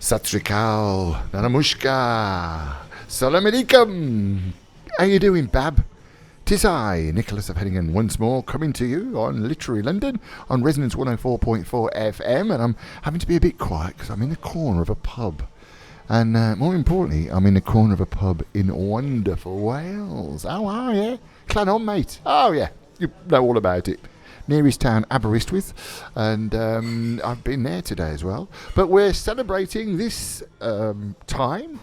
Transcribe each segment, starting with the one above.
Satrikal, Nanamushka, Salam alaikum. How you doing, Bab? 'Tis I, Nicholas of Hennegan, once more coming to you on Literary London on Resonance 104.4 FM, and I'm having to be a bit quiet because I'm in the corner of a pub. And more importantly, I'm in the corner of a pub in wonderful Wales. How are you? Clannon, mate. Oh, yeah, you know all about it. Nearest town, Aberystwyth, and I've been there today as well. But we're celebrating this time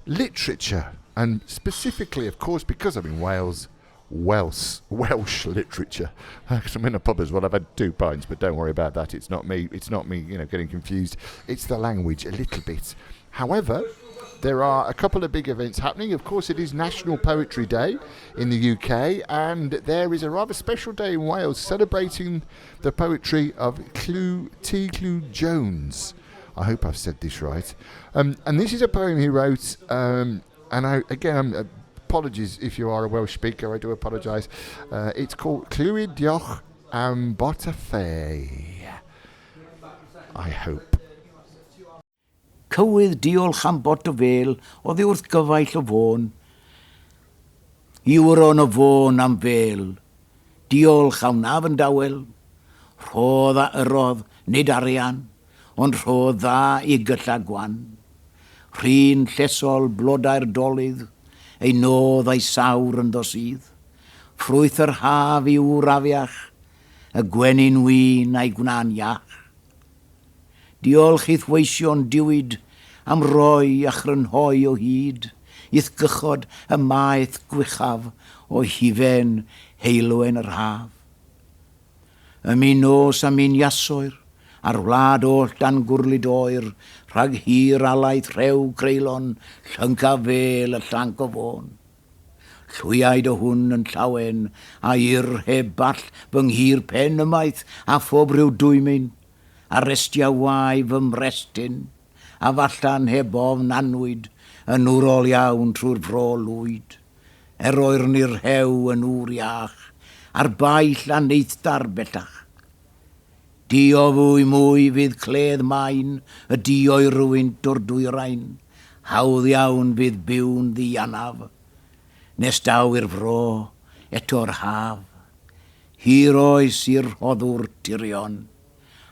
literature, and specifically, of course, because I'm in Wales, Welsh literature. Because I'm in a pub as well. I've had 2 pints, but don't worry about that. It's not me. Getting confused. It's the language a little bit. However, there are a couple of big events happening. Of course, it is National Poetry Day in the UK, and there is a rather special day in Wales celebrating the poetry of Lew Jones. I hope I've said this right. And this is a poem he wrote, apologies if you are a Welsh speaker, I do apologise. It's called Clywyd Diolch am Botafé. I hope. Cywydd diolch am bot o fel, oedd ei wrth gyfaill o fôn. Iwr o'n o fôn am fel, diolch am naf yn dawel. Rhodd a yrodd, nid arian, ond rhodd dda i gylla gwan. Rhin llesol blodau'r dolydd, ei nodd a'i sawr yn dosydd. Ffrwyth yr haf i wrafiach, y gwenyn wyn a'i gwna'n iach. Diolch i'th weision diwyd am roi a chrynhoi o hyd, i'th gychod y maeth gwychaf o hifen heilwen yr haf. Ym un nos am un iasoer, ar wlad oll dan gwrlid oer, rhag hir alaeth rhew creulon, llynca fel y llanc o fôn. Llwyaid o hwn yn llawen, a i'r heb ball fy nghir pen ymaith, a phob rhyw dwymin, a restia wai fy mrestyn, a fallan heb ofn anwyd, yn wrol iawn trwy'r fro lwyd. Oer ni'r hew yn wr iach, a'r baill a neithdar bellach. Di o fwy mwy fydd cledd main, y di o'i rwynt o'r dwyrain, hawdd iawn fydd byw'n ddianaf. Nes daw i'r fro, eto'r haf, hir oes i'r hoddwr tirion,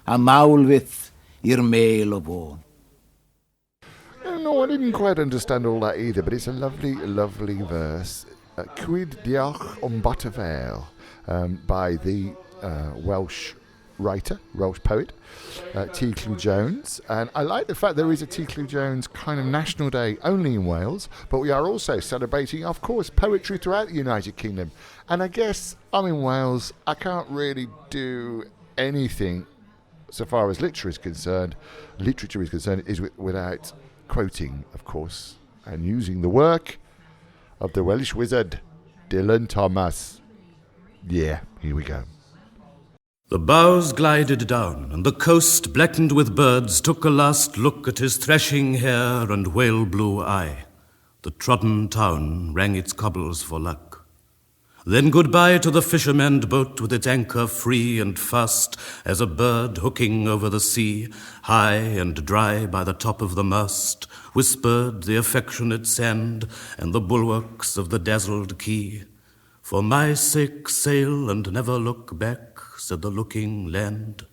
a mawl fydd i'r meil o fôn. No, I didn't quite understand all that either, but it's a lovely, lovely verse. Clywyd Diolch am Botafé, by the Welsh writer, Welsh poet, Lew Jones. And I like the fact there is a Lew Jones kind of national day only in Wales, but we are also celebrating, of course, poetry throughout the United Kingdom. And I guess I'm in Wales, I can't really do anything so far as literature is concerned, without quoting, of course, and using the work of the Welsh wizard, Dylan Thomas. Yeah, here we go. The bows glided down, and the coast, blackened with birds, took a last look at his threshing hair and whale-blue eye. The trodden town rang its cobbles for luck. Then goodbye to the fisherman boat with its anchor free and fast as a bird hooking over the sea, high and dry by the top of the mast, whispered the affectionate sand and the bulwarks of the dazzled quay. For my sake sail and never look back, said the looking land.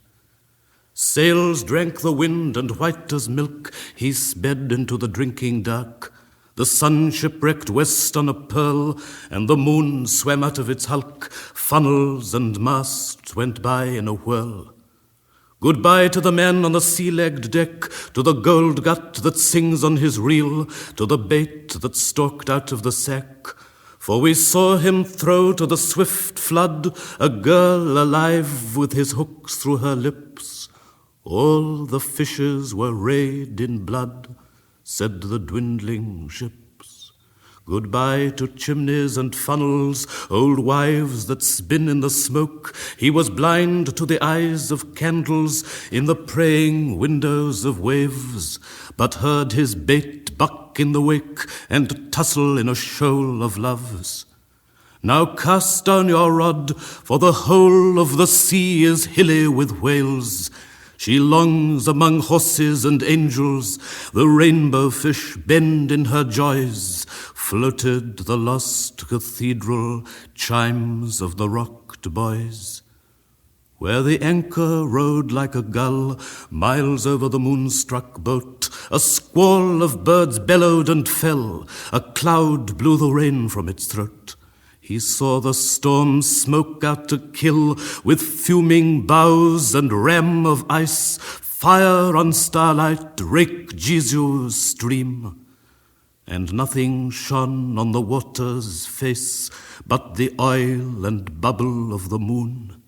Sails drank the wind, and white as milk he sped into the drinking dark. The sun shipwrecked west on a pearl, and the moon swam out of its hulk. Funnels and masts went by in a whirl. Goodbye to the man on the sea-legged deck, to the gold gut that sings on his reel, to the bait that stalked out of the sack. For we saw him throw to the swift flood a girl alive with his hooks through her lips. All the fishes were rayed in blood, said the dwindling ships. Goodbye to chimneys and funnels, old wives that spin in the smoke. He was blind to the eyes of candles in the praying windows of waves, but heard his bait buck in the wake and tussle in a shoal of loves. Now cast down your rod, for the whole of the sea is hilly with whales. She longs among horses and angels, the rainbow fish bend in her joys. Floated the lost cathedral, chimes of the rocked boys. Where the anchor rode like a gull, miles over the moonstruck boat, a squall of birds bellowed and fell, a cloud blew the rain from its throat. He saw the storm smoke out to kill, with fuming bows and ram of ice, fire on starlight rake Jesu's stream. And nothing shone on the water's face but the oil and bubble of the moon,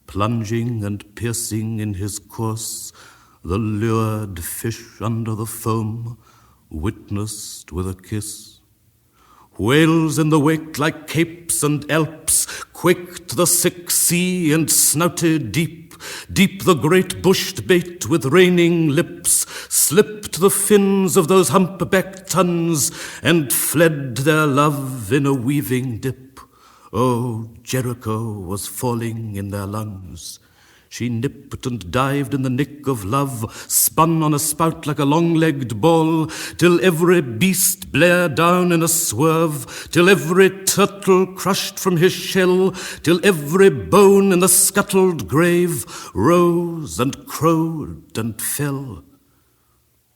plunging and piercing in his course, the lured fish under the foam witnessed with a kiss. Whales in the wake like capes and alps quaked the sick sea and snouted deep. Deep the great bushed bait with raining lips slipped the fins of those humpbacked tons and fled their love in a weaving dip. Oh, Jericho was falling in their lungs. She nipped and dived in the nick of love, spun on a spout like a long-legged ball, till every beast blared down in a swerve, till every turtle crushed from his shell, till every bone in the scuttled grave rose and crowed and fell.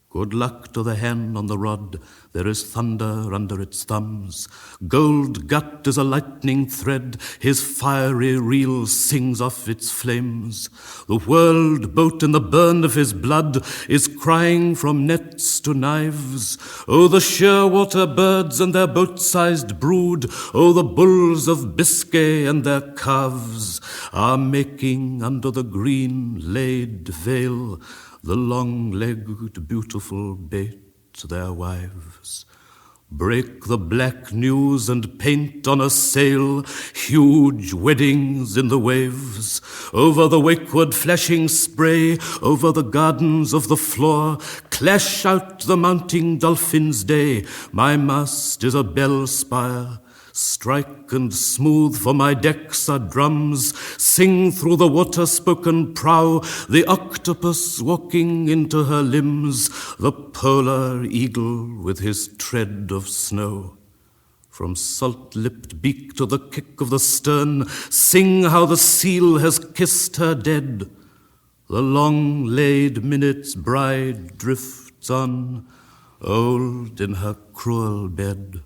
Good luck to the hen on the rod, there is thunder under its thumbs. Gold gut is a lightning thread, his fiery reel sings off its flames. The whirled boat in the burn of his blood is crying from nets to knives. Oh, the sheer-water birds and their boat-sized brood, oh, the bulls of Biscay and their calves, are making under the green-laid veil the long-legged, beautiful bait, their wives. Break the black news and paint on a sail huge weddings in the waves. Over the wakeward flashing spray, over the gardens of the floor, clash out the mounting dolphin's day. My mast is a bell spire. Strike and smooth for my decks are drums, sing through the water-spoken prow, the octopus walking into her limbs, the polar eagle with his tread of snow. From salt-lipped beak to the kick of the stern, sing how the seal has kissed her dead. The long-laid minute's bride drifts on, old in her cruel bed.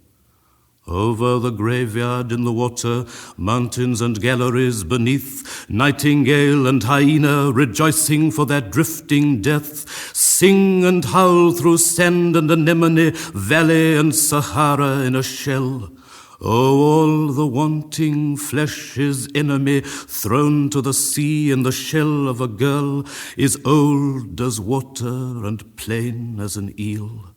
Over the graveyard in the water, mountains and galleries beneath, nightingale and hyena rejoicing for their drifting death, sing and howl through sand and anemone, valley and Sahara in a shell. Oh, all the wanting flesh his enemy, thrown to the sea in the shell of a girl, is old as water and plain as an eel.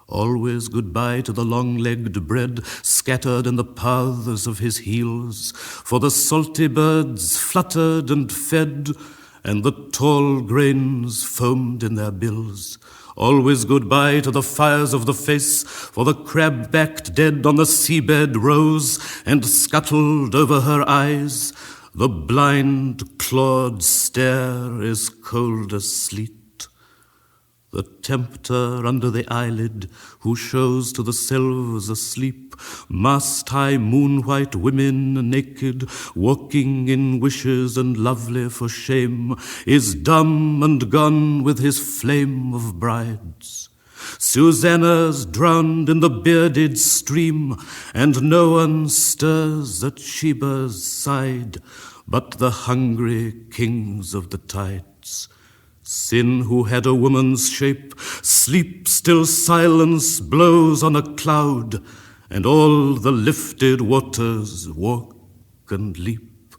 Always goodbye to the long-legged bread scattered in the paths of his heels, for the salty birds fluttered and fed, and the tall grains foamed in their bills. Always goodbye to the fires of the face, for the crab-backed dead on the seabed rose and scuttled over her eyes. The blind, clawed stare is cold as sleet. The tempter under the eyelid, who shows to the selves asleep mast-high moon-white women naked, walking in wishes and lovely for shame, is dumb and gone with his flame of brides. Susanna's drowned in the bearded stream, and no one stirs at Sheba's side but the hungry kings of the tides. Sin, who had a woman's shape, sleep still silence blows on a cloud, and all the lifted waters walk and leap.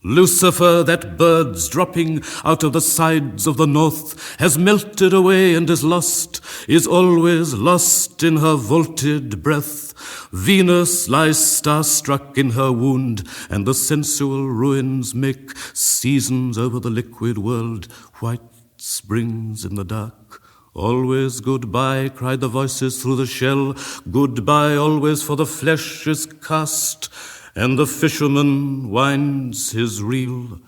Lucifer, that bird's dropping out of the sides of the north, has melted away and is always lost in her vaulted breath. Venus lies starstruck in her wound, and the sensual ruins make seasons over the liquid world, white springs in the dark. Always goodbye, cried the voices through the shell, goodbye always, for the flesh is cast, and the fisherman winds his reel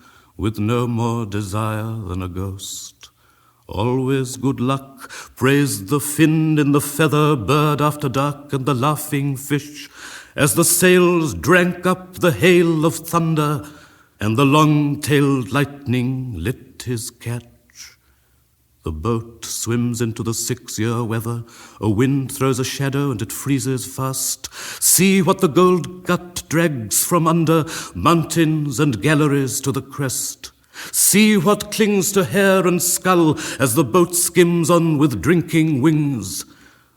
with no more desire than a ghost. Always good luck, praised the fin in the feather bird after dark, and the laughing fish, as the sails drank up the hail of thunder, and the long-tailed lightning lit his catch. The boat swims into the 6-year weather. A wind throws a shadow and it freezes fast. See what the gold gut drags from under, mountains and galleries to the crest. See what clings to hair and skull as the boat skims on with drinking wings.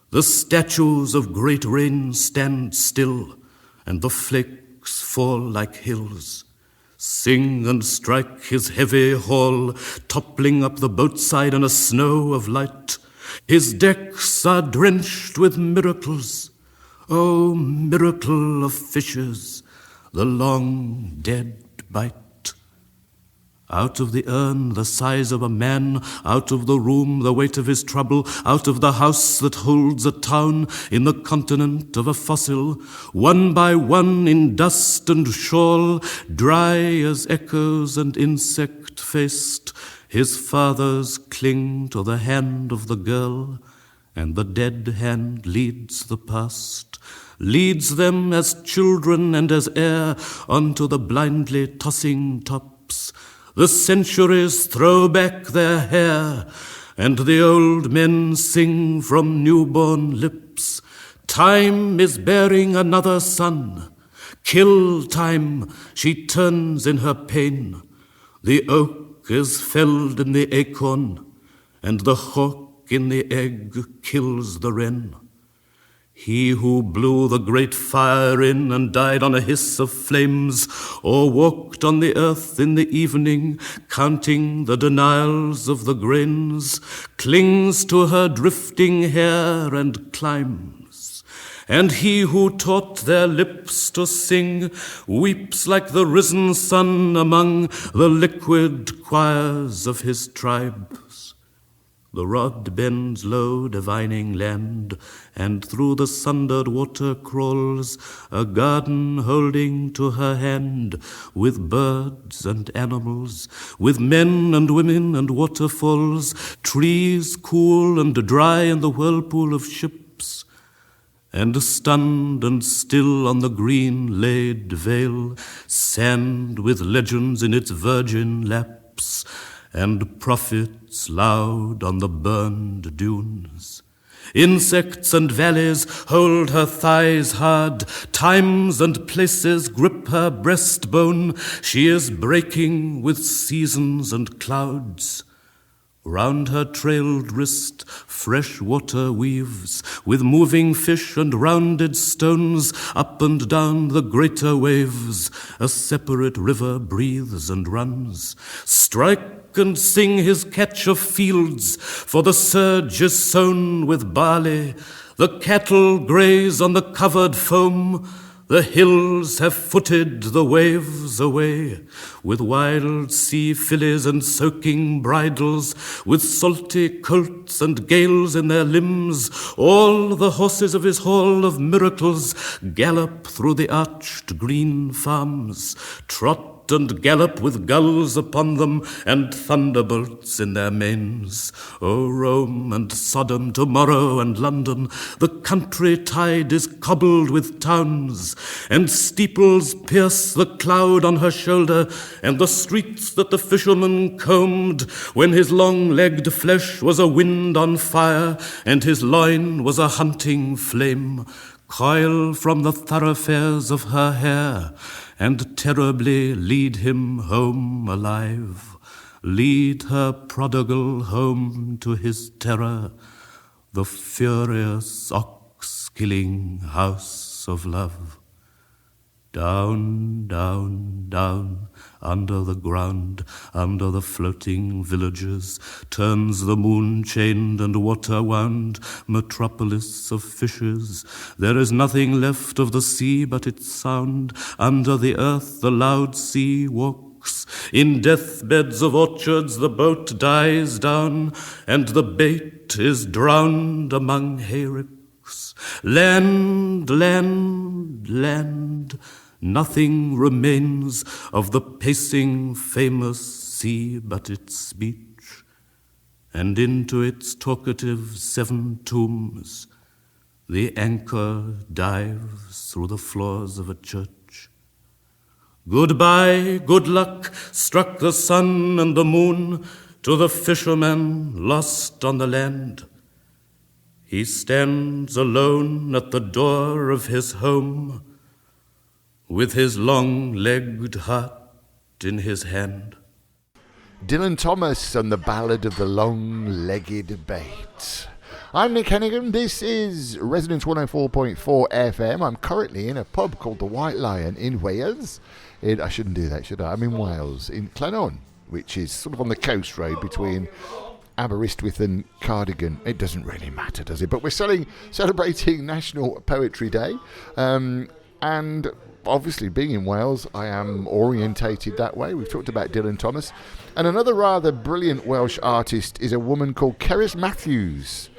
The statues of great rain stand still, and the flakes fall like hills. Sing and strike his heavy haul, toppling up the boatside in a snow of light. His decks are drenched with miracles. Oh, miracle of fishes, the long dead bite. Out of the urn the size of a man, out of the room the weight of his trouble, out of the house that holds a town in the continent of a fossil, one by one in dust and shawl, dry as echoes and insect-faced, his fathers cling to the hand of the girl, and the dead hand leads the past, leads them as children and as air onto the blindly tossing tops. The centuries throw back their hair, and the old men sing from newborn lips. Time is bearing another son. Kill time, she turns in her pain. The oak is felled in the acorn, and the hawk in the egg kills the wren. He who blew the great fire in and died on a hiss of flames, or walked on the earth in the evening, counting the denials of the grains, clings to her drifting hair and climbs. And he who taught their lips to sing weeps like the risen sun among the liquid choirs of his tribes. The rod bends low, divining land, and through the sundered water crawls a garden holding to her hand, with birds and animals, with men and women and waterfalls, trees cool and dry in the whirlpool of ships. And stunned and still on the green laid vale, sand with legends in its virgin laps, and prophets loud on the burned dunes. Insects and valleys hold her thighs hard, times and places grip her breastbone. She is breaking with seasons and clouds. Round her trailed wrist fresh water weaves, with moving fish and rounded stones. Up and down the greater waves a separate river breathes and runs. Strike and sing his catch of fields, for the surge is sown with barley. The cattle graze on the covered foam. The hills have footed the waves away, with wild sea fillies and soaking bridles, with salty colts and gales in their limbs. All the horses of his hall of miracles gallop through the arched green farms, trot and gallop with gulls upon them and thunderbolts in their manes. O Rome and Sodom, tomorrow and London, the country tide is cobbled with towns, and steeples pierce the cloud on her shoulder, and the streets that the fisherman combed when his long-legged flesh was a wind on fire and his loin was a hunting flame, coil from the thoroughfares of her hair, and terribly lead him home alive, lead her prodigal home to his terror, the furious ox-killing house of love. Down, down, down, under the ground, under the floating villages, turns the moon-chained and water-wound metropolis of fishes. There is nothing left of the sea but its sound. Under the earth the loud sea walks. In deathbeds of orchards the boat dies down, and the bait is drowned among hayricks. Land, land, land, Nothing remains of the pacing famous sea but its speech, and into its talkative 7 tombs the anchor dives through the floors of a church. Goodbye, good luck, struck the sun and the moon to the fisherman lost on the land. He stands alone at the door of his home, with his long-legged heart in his hand. Dylan Thomas and the Ballad of the Long-Legged Bait. I'm Nick Hennegan. This is Resonance 104.4 FM. I'm currently in a pub called the White Lion in Wales. I shouldn't do that, should I? I'm in Wales, in Llannon, which is sort of on the coast road between Aberystwyth and Cardigan. It doesn't really matter, does it? But we're celebrating National Poetry Day, and obviously being in Wales, I am orientated that way. We've talked about Dylan Thomas, and another rather brilliant Welsh artist is a woman called Cerys Matthews,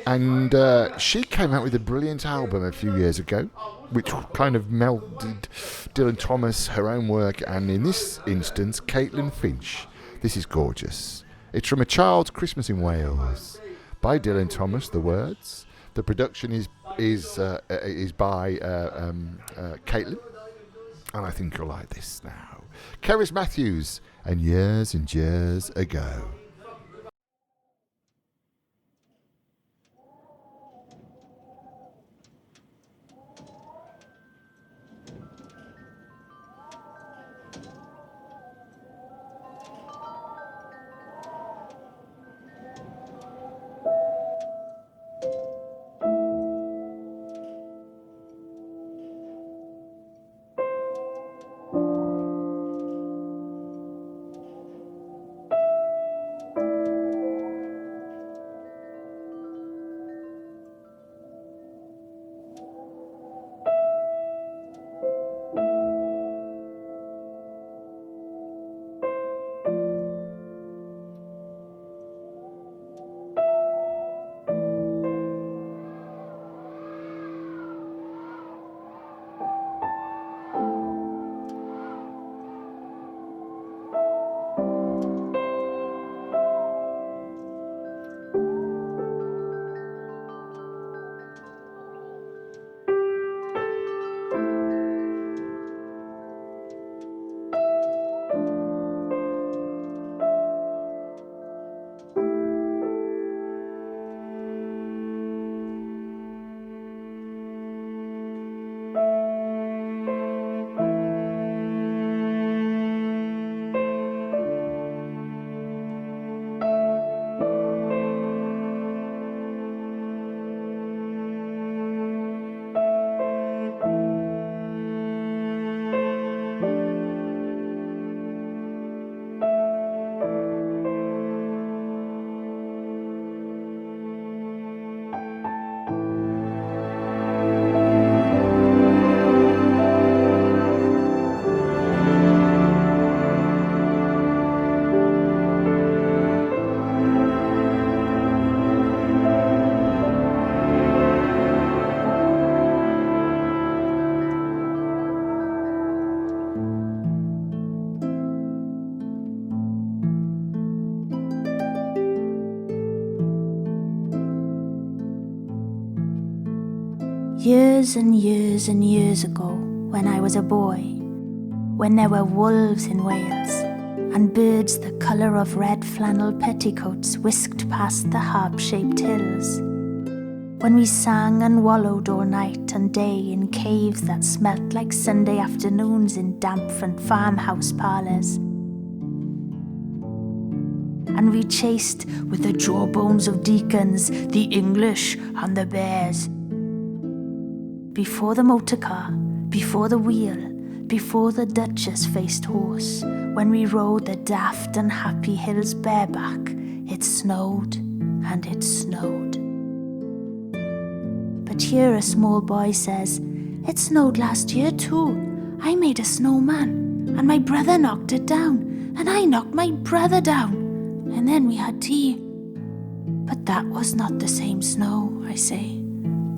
and she came out with a brilliant album a few years ago, which kind of melded Dylan Thomas, her own work, and in this instance, Caitlin Finch. This is gorgeous. It's from A Child's Christmas in Wales by Dylan Thomas. The words, the production is by Caitlin, and I think you'll like this now. Cerys Matthews and Years and Years Ago. Years and years and years ago, when I was a boy, when there were wolves in Wales, and birds the colour of red flannel petticoats whisked past the harp-shaped hills, when we sang and wallowed all night and day in caves that smelt like Sunday afternoons in damp front farmhouse parlours, and we chased with the jawbones of deacons the English and the bears. Before the motor car, before the wheel, before the Duchess-faced horse, when we rode the daft and happy hills bareback, it snowed and it snowed. But here a small boy says, "It snowed last year too. I made a snowman, and my brother knocked it down, and I knocked my brother down, and then we had tea." But that was not the same snow, I say.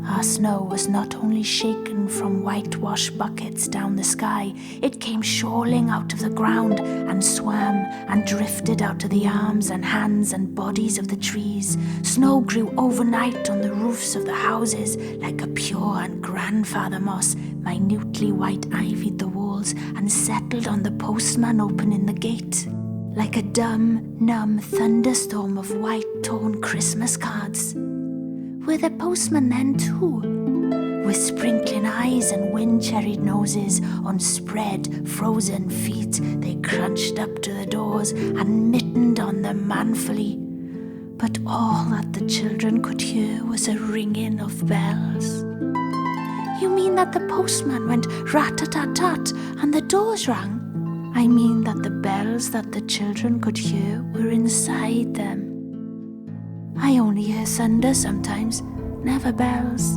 Our snow was not only shaken from whitewash buckets down the sky, it came shoaling out of the ground and swam and drifted out to the arms and hands and bodies of the trees. Snow grew overnight on the roofs of the houses like a pure and grandfather moss, minutely white-ivied the walls and settled on the postman opening the gate. Like a dumb, numb thunderstorm of white-torn Christmas cards. Were the postmen then too? With sprinkling eyes and wind-cherried noses, on spread, frozen feet, they crunched up to the doors and mittened on them manfully. But all that the children could hear was a ringing of bells. You mean that the postman went rat-a-tat-tat and the doors rang? I mean that the bells that the children could hear were inside them. I only hear thunder sometimes, never bells.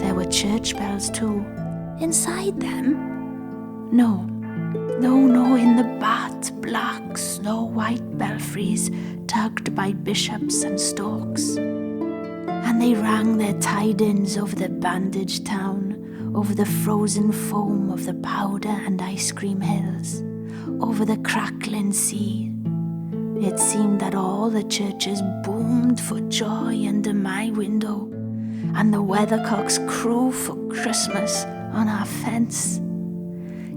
There were church bells too. Inside them? No, in the bat-black, snow-white belfries tugged by bishops and storks. And they rang their tidings over the bandaged town, over the frozen foam of the powder and ice cream hills, over the crackling sea. It seemed that all the churches boomed for joy under my window, and the weathercocks crew for Christmas on our fence.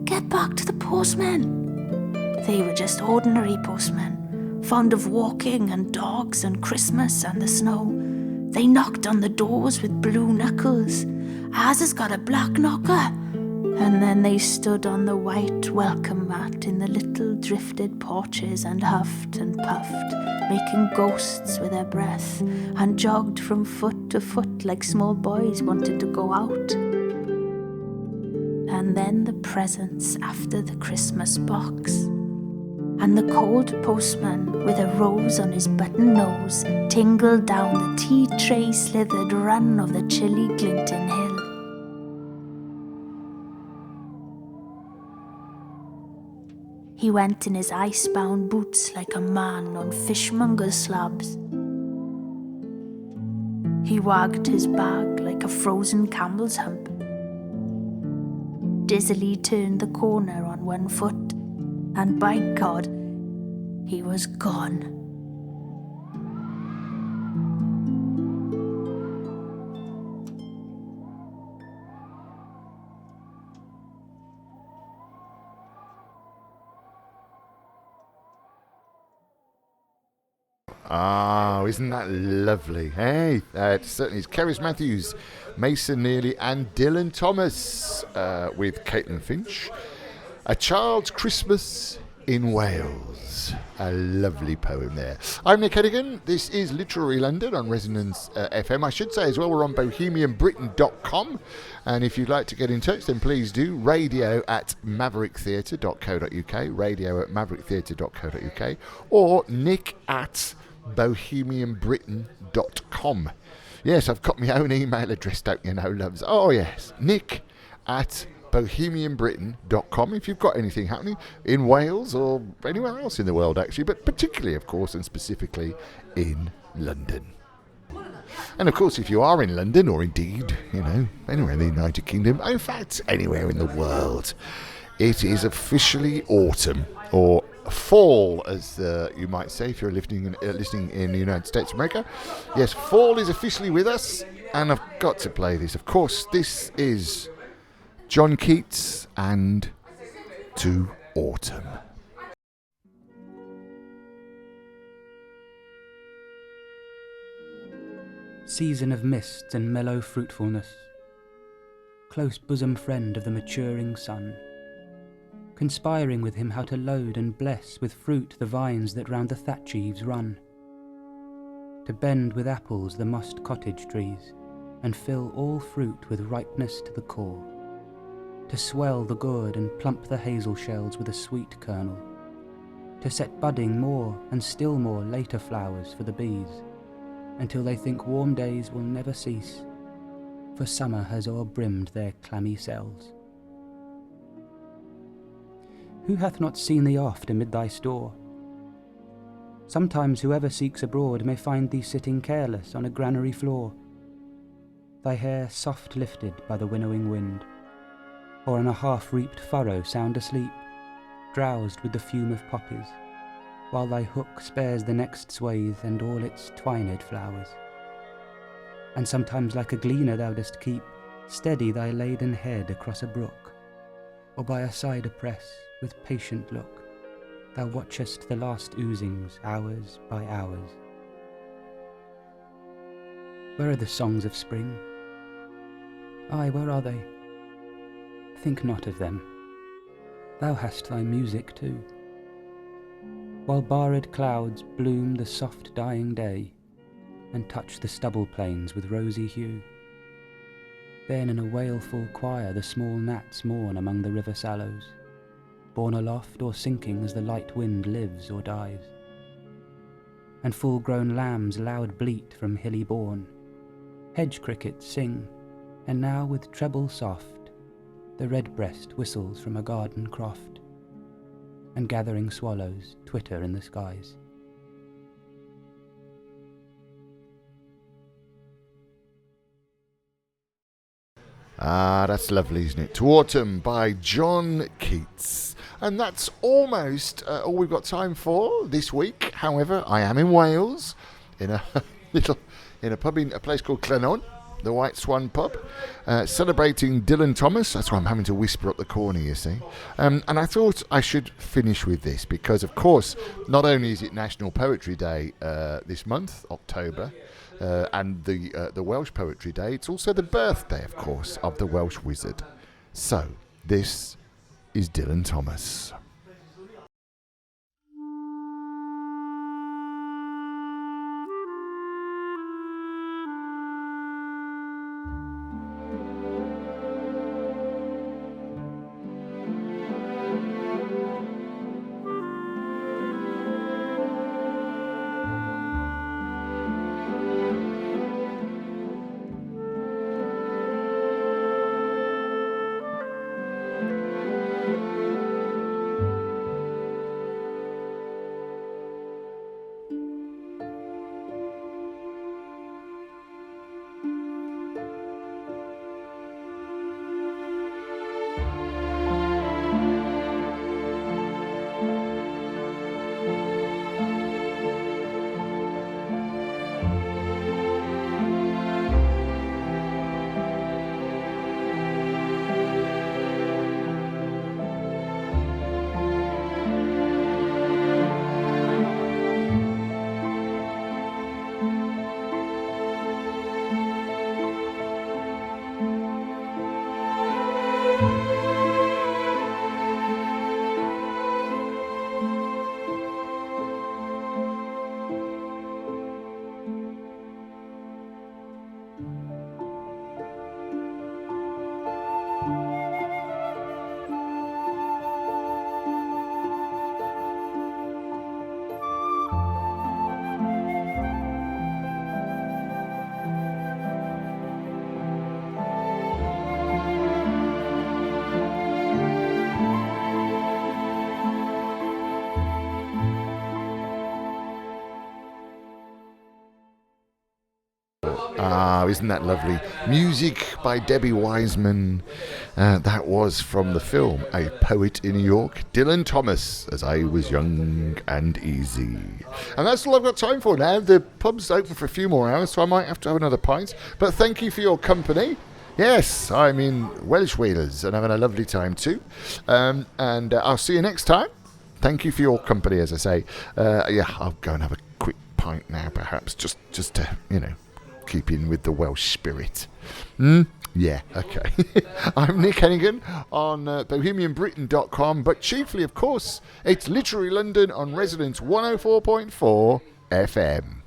Get back to the postmen. They were just ordinary postmen, fond of walking and dogs and Christmas and the snow. They knocked on the doors with blue knuckles. Ours has got a black knocker. And then they stood on the white welcome mat in the little drifted porches and huffed and puffed, making ghosts with their breath, and jogged from foot to foot like small boys wanted to go out. And then the presents after the Christmas box. And the cold postman, with a rose on his button nose, tingled down the tea tray slithered run of the chilly glinting hill. He went in his ice-bound boots like a man on fishmonger's slabs. He wagged his bag like a frozen camel's hump, dizzily turned the corner on one foot, and by God, he was gone. Oh, isn't that lovely? Hey, it certainly is. Cerys Matthews, Mason Neely and Dylan Thomas with Caitlin Finch. A Child's Christmas in Wales. A lovely poem there. I'm Nick Hennegan. This is Literary London on Resonance FM. I should say as well, we're on bohemianbritain.com. And if you'd like to get in touch, then please do. radio@mavericktheatre.co.uk, radio@mavericktheatre.co.uk, or nick@bohemianbritain.com. Yes, I've got my own email address, don't you know, loves? Oh, yes, nick@bohemianbritain.com if you've got anything happening in Wales or anywhere else in the world, actually, but particularly, of course, and specifically in London. And, of course, if you are in London, or indeed, you know, anywhere in the United Kingdom, in fact, anywhere in the world, it is officially autumn, or fall, as you might say if you're listening in the United States of America. Yes, fall is officially with us, and I've got to play this. Of course, this is John Keats and To Autumn. Season of mists and mellow fruitfulness, close bosom friend of the maturing sun, conspiring with him how to load and bless with fruit the vines that round the thatch eaves run, to bend with apples the mossed cottage trees, and fill all fruit with ripeness to the core, to swell the gourd and plump the hazel shells with a sweet kernel, to set budding more and still more later flowers for the bees, until they think warm days will never cease, for summer has o'erbrimmed their clammy cells. Who hath not seen thee oft amid thy store? Sometimes whoever seeks abroad may find thee sitting careless on a granary floor, thy hair soft lifted by the winnowing wind, or in a half-reaped furrow sound asleep, drowsed with the fume of poppies, while thy hook spares the next swathe and all its twined flowers. And sometimes like a gleaner thou dost keep steady thy laden head across a brook, or by a cider press with patient look thou watchest the last oozings hours by hours. Where are the songs of spring? Ay, where are they? Think not of them. Thou hast thy music too. While barred clouds bloom the soft dying day, and touch the stubble plains with rosy hue, then in a wailful choir the small gnats mourn among the river sallows, borne aloft or sinking as the light wind lives or dies. And full-grown lambs loud bleat from hilly bourne, hedge crickets sing, and now with treble soft the redbreast whistles from a garden croft, and gathering swallows twitter in the skies. Ah, that's lovely, isn't it? To Autumn by John Keats. And that's almost all we've got time for this week. However, I am in Wales, in a pub in a place called Clenon, the White Swan pub, celebrating Dylan Thomas. That's why I'm having to whisper up the corner, you see. And I thought I should finish with this because, of course, not only is it National Poetry Day this month, October, and the Welsh Poetry Day, it's also the birthday, of course, of the Welsh wizard. So, this is Dylan Thomas. Ah, isn't that lovely? Music by Debbie Wiseman. That was from the film A Poet in New York, Dylan Thomas, As I Was Young and Easy. And that's all I've got time for now. The pub's open for a few more hours, so I might have to have another pint. But thank you for your company. Yes, I'm in Welsh Whalers and having a lovely time too. And I'll see you next time. Thank you for your company, as I say. I'll go and have a quick pint now, perhaps, just to, keep in with the Welsh spirit. Yeah, okay. I'm Nick Hennegan on bohemianbritain.com, but chiefly, of course, it's Literary London on Resonance 104.4 FM.